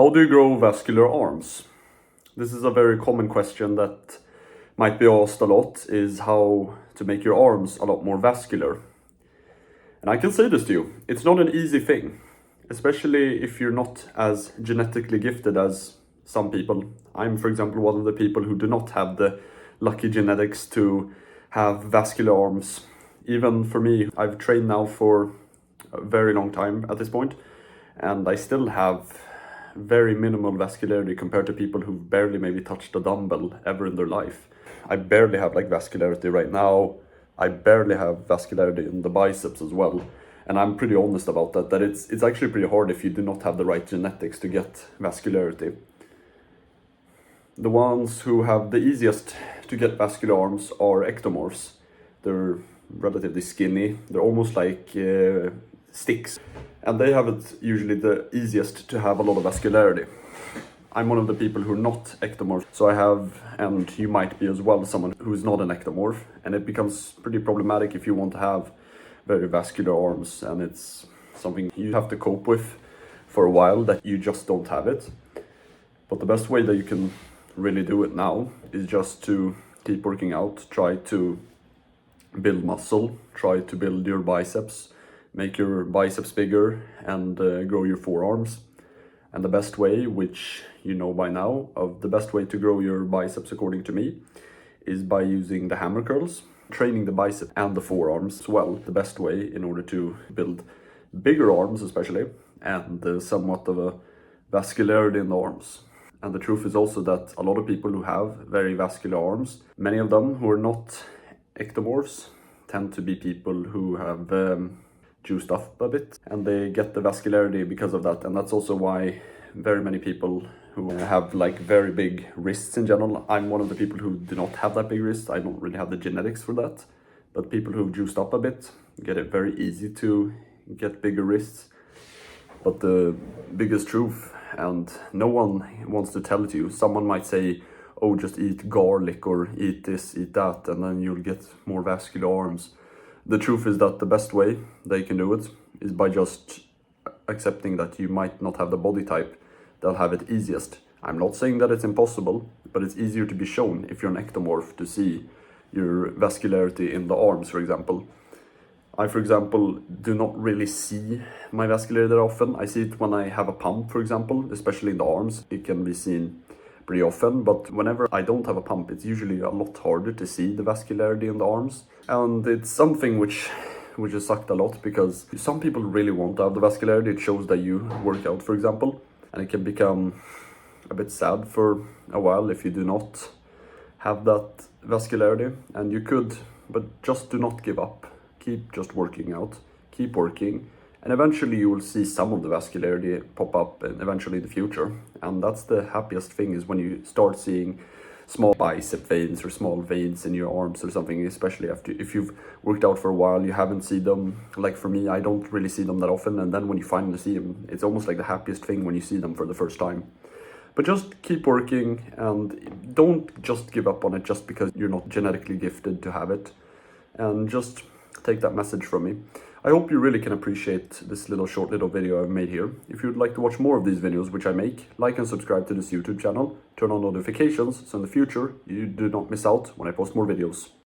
How do you grow vascular arms? This is a very common question that might be asked a lot, is how to make your arms a lot more vascular. And I can say this to you, it's not an easy thing, especially if you're not as genetically gifted as some people. I'm, for example, one of the people who do not have the lucky genetics to have vascular arms. Even for me, I've trained now for a very long time at this point, and I still have very minimal vascularity compared to people who've barely maybe touched a dumbbell ever in their life. I barely have like vascularity right now. I barely have vascularity in the biceps as well. And I'm pretty honest about that it's actually pretty hard if you do not have the right genetics to get vascularity. The ones who have the easiest to get vascular arms are ectomorphs. They're relatively skinny. They're almost like sticks. And they have it usually the easiest to have a lot of vascularity. I'm one of the people who are not ectomorph, so I have, and you might be as well, someone who is not an ectomorph, and it becomes pretty problematic if you want to have very vascular arms, and it's something you have to cope with for a while, that you just don't have it. But the best way that you can really do it now is just to keep working out, try to build muscle, try to build your biceps, make your biceps bigger, and grow your forearms. And the best way, which you know by now, of the best way to grow your biceps according to me, is by using the hammer curls, training the bicep and the forearms as well. The best way in order to build bigger arms especially, and somewhat of a vascularity in the arms. And the truth is also that a lot of people who have very vascular arms, many of them who are not ectomorphs, tend to be people who have juiced up a bit, and they get the vascularity because of that. And that's also why very many people who have like very big wrists in general, I'm one of the people who do not have that big wrist. I don't really have the genetics for that, but people who've juiced up a bit get it very easy to get bigger wrists. But the biggest truth, and no one wants to tell it to you, someone might say, oh, just eat garlic or eat this, eat that, and then you'll get more vascular arms. The truth is that the best way they can do it is by just accepting that you might not have the body type that'll have it easiest. I'm not saying that it's impossible, but it's easier to be shown if you're an ectomorph to see your vascularity in the arms, for example. I, for example, do not really see my vascularity that often. I see it when I have a pump, for example, especially in the arms. It can be seen pretty often, but whenever I don't have a pump, it's usually a lot harder to see the vascularity in the arms. And it's something which has sucked a lot, because some people really want to have the vascularity. It shows that you work out, for example, and it can become a bit sad for a while if you do not have that vascularity. And you could, but just do not give up. Keep just working out, keep working, and eventually you will see some of the vascularity pop up, and eventually in the future. And that's the happiest thing, is when you start seeing small bicep veins or small veins in your arms or something, especially if you've worked out for a while, you haven't seen them. Like for me, I don't really see them that often, and then when you finally see them, it's almost like the happiest thing when you see them for the first time. But just keep working, and don't just give up on it just because you're not genetically gifted to have it. And just take that message from me. I hope you really can appreciate this short little video I've made here. If you'd like to watch more of these videos which I make, like and subscribe to this YouTube channel, turn on notifications so in the future you do not miss out when I post more videos.